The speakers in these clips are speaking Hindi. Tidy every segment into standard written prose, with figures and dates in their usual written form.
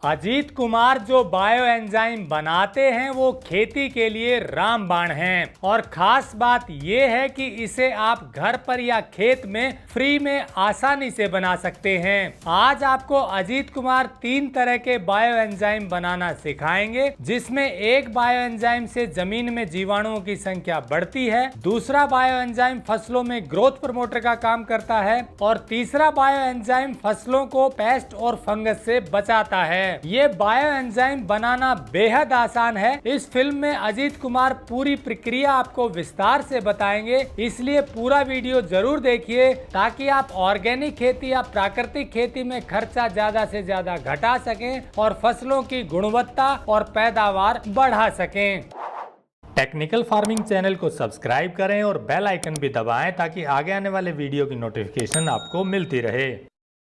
अजीत कुमार जो बायो एंजाइम बनाते हैं वो खेती के लिए रामबाण हैं और खास बात ये है कि इसे आप घर पर या खेत में फ्री में आसानी से बना सकते हैं। आज आपको अजीत कुमार 3 तरह के बायो एंजाइम बनाना सिखाएंगे, जिसमें एक बायो एंजाइम से जमीन में जीवाणुओं की संख्या बढ़ती है, दूसरा बायो एंजाइम फसलों में ग्रोथ प्रमोटर का काम करता है और तीसरा बायो एंजाइम फसलों को पेस्ट और फंगस से बचाता है। ये बायो एंजाइम बनाना बेहद आसान है। इस फिल्म में अजीत कुमार पूरी प्रक्रिया आपको विस्तार से बताएंगे, इसलिए पूरा वीडियो जरूर देखिए ताकि आप ऑर्गेनिक खेती या प्राकृतिक खेती में खर्चा ज्यादा से ज्यादा घटा सकें और फसलों की गुणवत्ता और पैदावार बढ़ा सकें। टेक्निकल फार्मिंग चैनल को सब्सक्राइब करें और बेल आइकन भी दबाएं ताकि आगे आने वाले वीडियो की नोटिफिकेशन आपको मिलती रहे।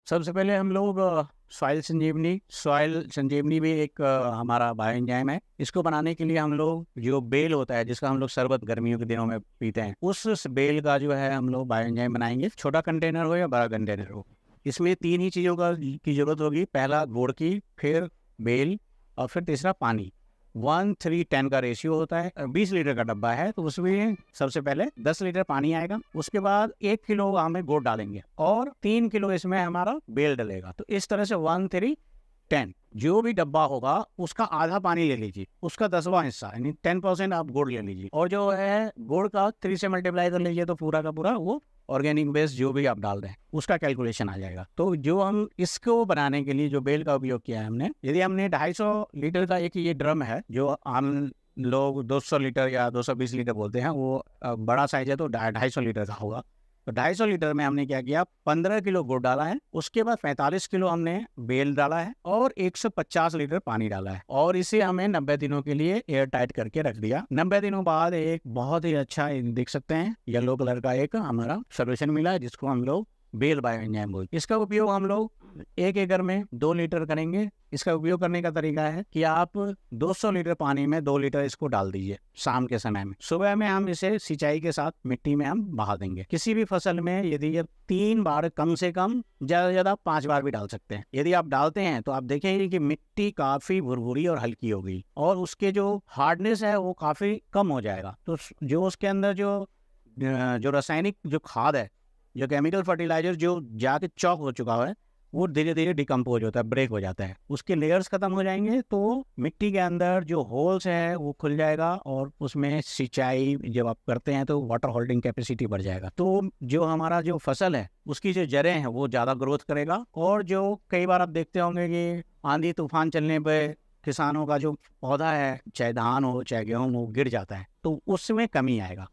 सबसे पहले हम लोग सॉइल संजीवनी भी एक हमारा बायो एंजाइम है। इसको बनाने के लिए हम लोग जो बेल होता है, जिसका हम लोग शरबत गर्मियों के दिनों में पीते हैं, उस बेल का जो है हम लोग बायो एंजाइम बनाएंगे। छोटा कंटेनर हो या बड़ा कंटेनर हो, इसमें 3 ही चीज़ों की जरूरत होगी। पहला गुड़ की, फिर बेल और फिर तीसरा पानी। 1:3:10 का रेशियो होता है। 20 लीटर का डब्बा है तो उसमें सबसे पहले 10 लीटर पानी आएगा, उसके बाद 1 किलो हमें गुड़ डालेंगे और 3 किलो इसमें हमारा बेल डलेगा। तो इस तरह से 1:3:10 जो भी डब्बा होगा उसका आधा पानी ले लीजिए, उसका 10वां हिस्सा यानी 10% आप गुड़ ले लीजिए और जो है गुड़ का 3 से मल्टीप्लाई कर लीजिए तो पूरा का पूरा वो ऑर्गेनिक बेस जो भी आप डाल रहे हैं उसका कैलकुलेशन आ जाएगा। तो जो हम इसको बनाने के लिए जो बेल का उपयोग किया है हमने, यदि हमने 250 लीटर का एक ये ड्रम है जो आम लोग 200 लीटर या 220 लीटर बोलते हैं, वो बड़ा साइज है तो 250 लीटर का होगा। तो 250 लीटर में हमने क्या किया, 15 किलो गुड़ डाला है, उसके बाद 45 किलो हमने बेल डाला है और 150 लीटर पानी डाला है और इसे हमें 90 दिनों के लिए एयर टाइट करके रख दिया। 90 दिनों बाद एक बहुत ही अच्छा देख सकते हैं येलो कलर का एक हमारा सोल्यूशन मिला है, जिसको हम लोग बेल बायो एंजाइम बोलते हैं। इसका उपयोग हम लोग 1 एकड़ में 2 लीटर करेंगे। इसका उपयोग करने का तरीका है कि आप 200 लीटर पानी में 2 लीटर इसको डाल दीजिए शाम के समय में। सुबह में हम इसे सिंचाई के साथ मिट्टी में हम बहा देंगे। किसी भी फसल में यदि ये 3 बार, कम से कम ज़्यादा से ज़्यादा 5 बार भी डाल सकते हैं। यदि आप डालते हैं तो आप देखेंगे कि मिट्टी काफ़ी भुरभुरी और हल्की होगी और उसके जो हार्डनेस है वो काफ़ी कम हो जाएगा। तो जो उसके अंदर जो रासायनिक जो खाद है, जो केमिकल फर्टिलाइजर जो जाके चॉक हो चुका है, वो धीरे धीरे डिकम्पोज होता है, ब्रेक हो जाता है, उसके लेयर्स खत्म हो जाएंगे तो मिट्टी के अंदर जो होल्स है वो खुल जाएगा और उसमें सिंचाई जब आप करते हैं तो वाटर होल्डिंग कैपेसिटी बढ़ जाएगा। तो जो हमारा जो फसल है उसकी जो जड़ें हैं वो ज़्यादा ग्रोथ करेगा और जो कई बार आप देखते होंगे कि आंधी तूफान चलने पर किसानों का जो पौधा है, चाहे धान हो चाहे गेहूँ हो, गिर जाता है, तो उसमें कमी आएगा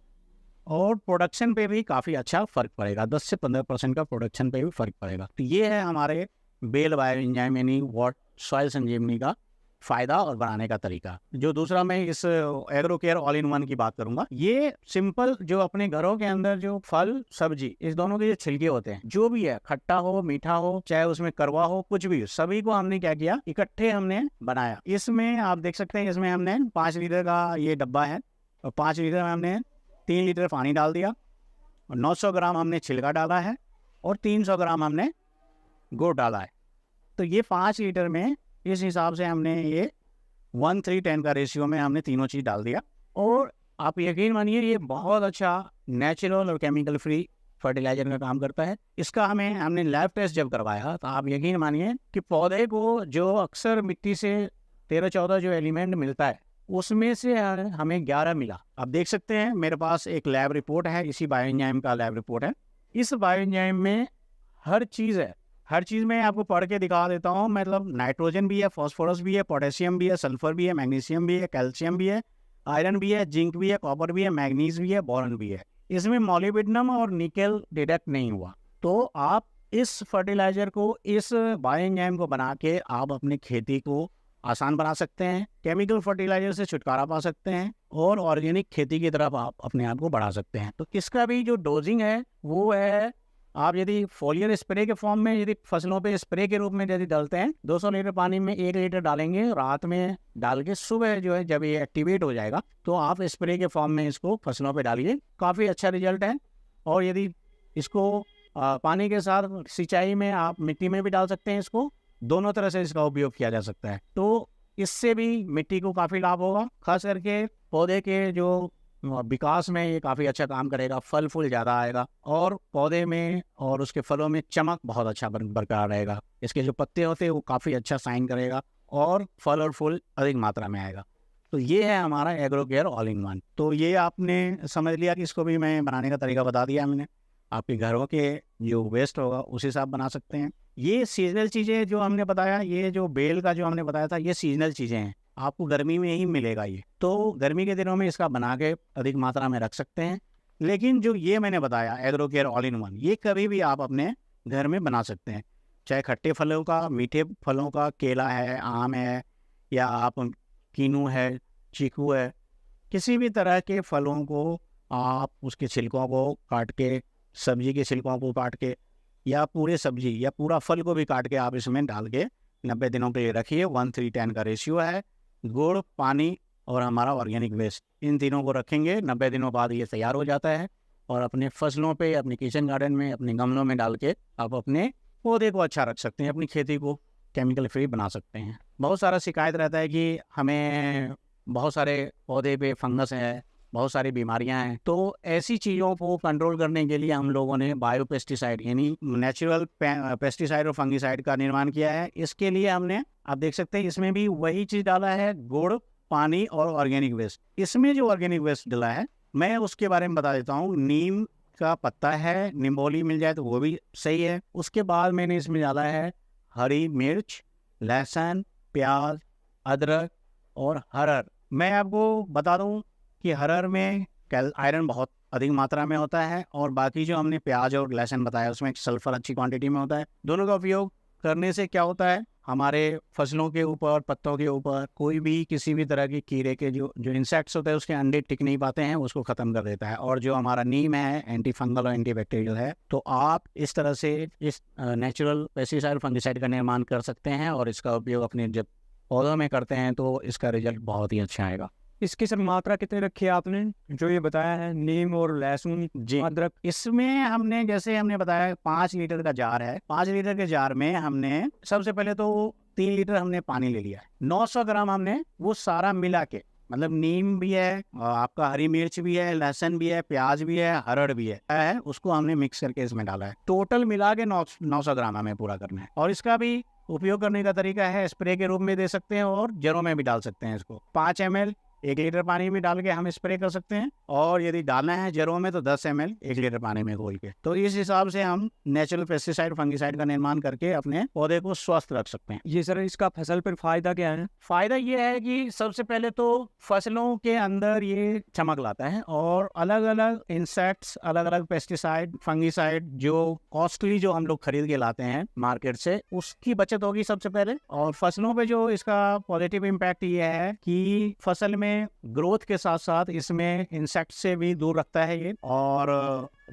और प्रोडक्शन पे भी काफ़ी अच्छा फर्क पड़ेगा। 10 से 15% का प्रोडक्शन पे भी फर्क पड़ेगा। तो ये है हमारे बेल बायो एंजाइम यानी सॉइल संजीवनी का फ़ायदा और बनाने का तरीका। जो दूसरा मैं इस agro care all in one की बात करूंगा, ये सिंपल जो अपने घरों के अंदर जो फल सब्जी इस दोनों के जो छिलके होते हैं, जो भी है, खट्टा हो मीठा हो चाहे उसमें कड़वा हो, कुछ भी, सभी को हमने क्या किया, इकट्ठे हमने बनाया। इसमें आप देख सकते हैं, इसमें हमने 5 लीटर का ये डब्बा है और 5 लीटर में हमने 3 लीटर पानी डाल दिया और 900 ग्राम हमने छिलका डाला है और 300 ग्राम हमने गुड़ डाला है। तो ये 5 लीटर में इस हिसाब से हमने ये 1:3:10 का रेशियो में हमने तीनों चीज़ डाल दिया और आप यकीन मानिए ये बहुत अच्छा नेचुरल और केमिकल फ्री फर्टिलाइजर का काम करता है। इसका हमने लैब टेस्ट जब करवाया तो आप यकीन मानिए कि पौधे को जो अक्सर मिट्टी से 13-14 जो एलिमेंट मिलता है उसमें से हमें 11 मिला। आप देख सकते हैं मेरे पास एक लैब रिपोर्ट है, इसी बायो एंजाइम का लैब रिपोर्ट है। इस बायो एंजाइम में हर चीज़ है, हर चीज़ में आपको पढ़ के दिखा देता हूँ। मतलब नाइट्रोजन भी है, फॉस्फोरस भी है, पोटेशियम भी है, सल्फर भी है, मैग्नीशियम भी है, कैल्शियम भी है, आयरन भी है, जिंक भी है, कॉपर भी है, मैग्नीज भी है, बोरॉन भी है। इसमें मॉलिब्डेनम और निकेल डिटेक्ट नहीं हुआ। तो आप इस फर्टिलाइजर को, इस बायो एंजाइम को बना के आप अपनी खेती को आसान बना सकते हैं, केमिकल फर्टिलाइजर से छुटकारा पा सकते हैं और ऑर्गेनिक खेती की तरफ आप अपने आप को बढ़ा सकते हैं। तो इसका भी जो डोजिंग है वो है, आप यदि फोलियर स्प्रे के फॉर्म में यदि फसलों पे स्प्रे के रूप में यदि डालते हैं, 200 लीटर पानी में 1 लीटर डालेंगे, रात में डाल के सुबह जो है जब ये एक्टिवेट हो जाएगा तो आप स्प्रे के फॉर्म में इसको फसलों पे डालिए, काफ़ी अच्छा रिजल्ट है। और यदि इसको पानी के साथ सिंचाई में आप मिट्टी में भी डाल सकते हैं इसको, दोनों तरह से इसका उपयोग किया जा सकता है। तो इससे भी मिट्टी को काफ़ी लाभ होगा, खास करके पौधे के जो विकास में ये काफ़ी अच्छा काम करेगा, फल फूल ज़्यादा आएगा और पौधे में और उसके फलों में चमक बहुत अच्छा बरकरार रहेगा। इसके जो पत्ते होते हैं वो काफ़ी अच्छा साइन करेगा और फल और फूल अधिक मात्रा में आएगा। तो ये है हमारा agro care all in one. तो ये आपने समझ लिया कि इसको भी मैं बनाने का तरीका बता दिया मैंने। आपके घरों के जो वेस्ट होगा उस हिसाब बना सकते हैं। ये सीजनल चीज़ें जो हमने बताया, ये जो बेल का जो हमने बताया था, ये सीजनल चीज़ें हैं, आपको गर्मी में ही मिलेगा ये। तो गर्मी के दिनों में इसका बना के अधिक मात्रा में रख सकते हैं। लेकिन जो ये मैंने बताया agro care all in one, ये कभी भी आप अपने घर में बना सकते हैं, चाहे खट्टे फलों का, मीठे फलों का, केला है, आम है, या आप कीनू है, चीकू है, किसी भी तरह के फलों को आप उसके छिलकों को काट के, सब्जी के छिलकों को काट के, या पूरे सब्जी या पूरा फल को भी काट के आप इसमें डाल के 90 दिनों के लिए रखिए। 1:3:10 का रेशियो है। गुड़, पानी और हमारा ऑर्गेनिक वेस्ट, इन तीनों को रखेंगे। 90 दिनों बाद ये तैयार हो जाता है और अपने फसलों पे, अपने किचन गार्डन में, अपने गमलों में डाल के आप अपने पौधे को अच्छा रख सकते हैं, अपनी खेती को केमिकल फ्री बना सकते हैं। बहुत सारा शिकायत रहता है कि हमें बहुत सारे पौधे पे फंगस है, बहुत सारी बीमारियां हैं। तो ऐसी चीज़ों को कंट्रोल करने के लिए हम लोगों ने बायो पेस्टिसाइड यानी नेचुरल पेस्टिसाइड और फंगिसाइड का निर्माण किया है। इसके लिए हमने, आप देख सकते हैं, इसमें भी वही चीज़ डाला है, गुड़, पानी और ऑर्गेनिक वेस्ट। इसमें जो ऑर्गेनिक वेस्ट डाला है मैं उसके बारे में बता देता हूँ। नीम का पत्ता है, निम्बोली मिल जाए तो वो भी सही है। उसके बाद मैंने इसमें डाला है हरी मिर्च, लहसुन, प्याज, अदरक और हरड़। मैं आपको बता दूं कि हरड़ में आयरन बहुत अधिक मात्रा में होता है और बाकी जो हमने प्याज और लहसुन बताया उसमें सल्फर अच्छी क्वांटिटी में होता है। दोनों का उपयोग करने से क्या होता है, हमारे फसलों के ऊपर, पत्तों के ऊपर कोई भी किसी भी तरह के कीड़े के जो इंसेक्ट्स होते हैं उसके अंडे टिक नहीं पाते हैं, उसको ख़त्म कर देता है। और जो हमारा नीम है एंटी फंगल और एंटी बैक्टीरियल है। तो आप इस तरह से इस नेचुरल पेस्टिसाइड फंगिसाइड का निर्माण कर सकते हैं और इसका उपयोग अपने जब पौधों में करते हैं तो इसका रिजल्ट बहुत ही अच्छा आएगा। इसकी सर मात्रा कितनी रखी है आपने, जो ये बताया है नीम और लहसुन, जी, अदरक? इसमें हमने, जैसे हमने बताया 5 लीटर का जार है, 5 लीटर के जार में हमने सबसे पहले तो 3 लीटर हमने पानी ले लिया है। 900 ग्राम हमने वो सारा मिला के, मतलब नीम भी है, आपका हरी मिर्च भी है, लहसुन भी है, प्याज भी है, हरड़ भी है, उसको हमने मिक्स करके इसमें डाला है। टोटल मिला के 900 ग्राम हमें पूरा करना है। और इसका भी उपयोग करने का तरीका है, स्प्रे के रूप में दे सकते हैं और जड़ों में भी डाल सकते हैं। इसको 5 ml 1 लीटर पानी में डाल के हम स्प्रे कर सकते हैं, और यदि डालना है जड़ों में तो 10 ml 1 लीटर पानी में घोल के। तो इस हिसाब से हम नेचुरल पेस्टिसाइड फंगिसाइड का निर्माण करके अपने पौधे को स्वस्थ रख सकते हैं। ये सर इसका फसल पर फायदा क्या है? फायदा ये है कि सबसे पहले तो फसलों के अंदर ये चमक लाता है, और अलग अलग इंसेक्ट्स, अलग अलग पेस्टिसाइड फंगिसाइड जो कॉस्टली जो हम लोग खरीद के लाते हैं मार्केट से, उसकी बचत होगी सबसे पहले। और फसलों पे जो इसका पॉजिटिव इम्पैक्ट ये है कि फसल में ग्रोथ के साथ साथ इसमें इंसेक्ट से भी दूर रखता है ये। और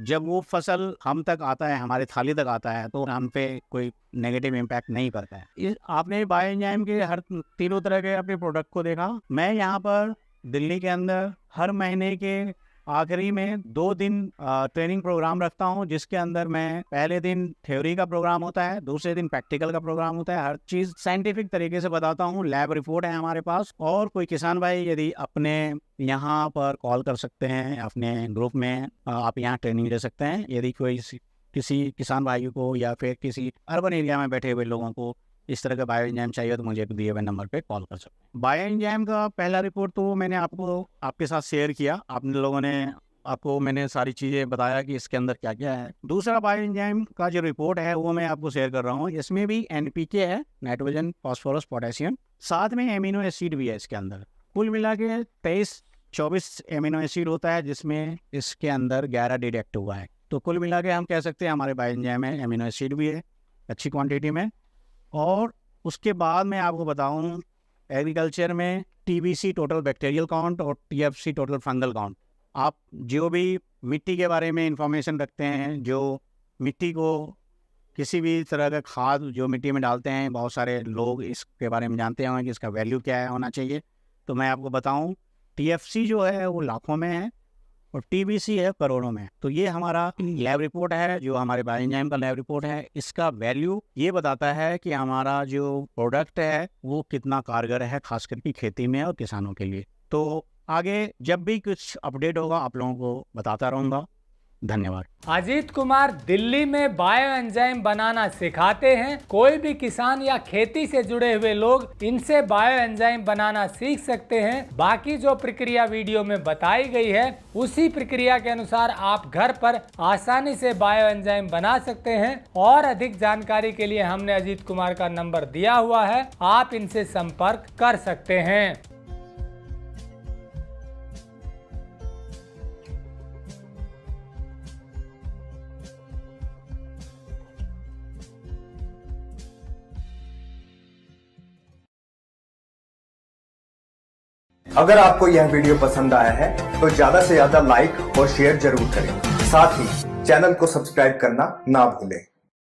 जब वो फसल हम तक आता है, हमारी थाली तक आता है, तो हम पे कोई नेगेटिव इम्पैक्ट नहीं करता है। आपने बायो एंजाइम के हर तीनों तरह के अपने प्रोडक्ट को देखा। मैं यहाँ पर दिल्ली के अंदर हर महीने के आखिरी में 2 दिन ट्रेनिंग प्रोग्राम रखता हूँ, जिसके अंदर मैं पहले दिन थ्योरी का प्रोग्राम होता है, दूसरे दिन प्रैक्टिकल का प्रोग्राम होता है। हर चीज़ साइंटिफिक तरीके से बताता हूँ, लैब रिपोर्ट है हमारे पास। और कोई किसान भाई यदि अपने यहाँ पर कॉल कर सकते हैं, अपने ग्रुप में आप यहाँ ट्रेनिंग ले सकते हैं। यदि कोई किसी किसान भाई को या फिर किसी अर्बन एरिया में बैठे हुए लोगों को इस तरह का बायो एंजाइम चाहिए तो मुझे दिए हुए नंबर पे कॉल कर सकते हैं। बायो एंजाइम का पहला रिपोर्ट तो मैंने आपके साथ शेयर किया, आपने लोगों ने, आपको मैंने सारी चीज़ें बताया कि इसके अंदर क्या क्या है। दूसरा बायो एंजाइम का जो रिपोर्ट है वो मैं आपको शेयर कर रहा हूँ। इसमें भी NPK है, नाइट्रोजन, फॉस्फोरस, पोटेशियम, साथ में एमिनो एसिड भी है इसके अंदर। कुल मिला के 23-24 एमिनो एसिड होता है, जिसमें इसके अंदर 11 डिटेक्ट हुआ है। तो कुल मिला के हम कह सकते हैं हमारे बायो एंजाइम में एमिनो एसिड भी है अच्छी क्वांटिटी में। और उसके बाद मैं आपको बताऊं, एग्रीकल्चर में TBC टोटल बैक्टीरियल काउंट और TFC टोटल फंगल काउंट। आप जो भी मिट्टी के बारे में इंफॉर्मेशन रखते हैं, जो मिट्टी को किसी भी तरह का खाद जो मिट्टी में डालते हैं, बहुत सारे लोग इसके बारे में जानते होंगे कि इसका वैल्यू क्या है होना चाहिए। तो मैं आपको बताऊं, TFC जो है वो लाखों में है और TBC है करोड़ों में। तो ये हमारा लैब रिपोर्ट है, जो हमारे बायोएंजाइम का लैब रिपोर्ट है। इसका वैल्यू ये बताता है कि हमारा जो प्रोडक्ट है वो कितना कारगर है, खास करके खेती में और किसानों के लिए। तो आगे जब भी कुछ अपडेट होगा आप लोगों को बताता रहूँगा। धन्यवाद। अजीत कुमार दिल्ली में बायो एंजाइम बनाना सिखाते हैं। कोई भी किसान या खेती से जुड़े हुए लोग इनसे बायो एंजाइम बनाना सीख सकते हैं। बाकी जो प्रक्रिया वीडियो में बताई गई है उसी प्रक्रिया के अनुसार आप घर पर आसानी से बायो एंजाइम बना सकते हैं। और अधिक जानकारी के लिए हमने अजीत कुमार का नंबर दिया हुआ है, आप इनसे संपर्क कर सकते हैं। अगर आपको यह वीडियो पसंद आया है तो ज्यादा से ज्यादा लाइक और शेयर जरूर करें। साथ ही चैनल को सब्सक्राइब करना ना भूलें।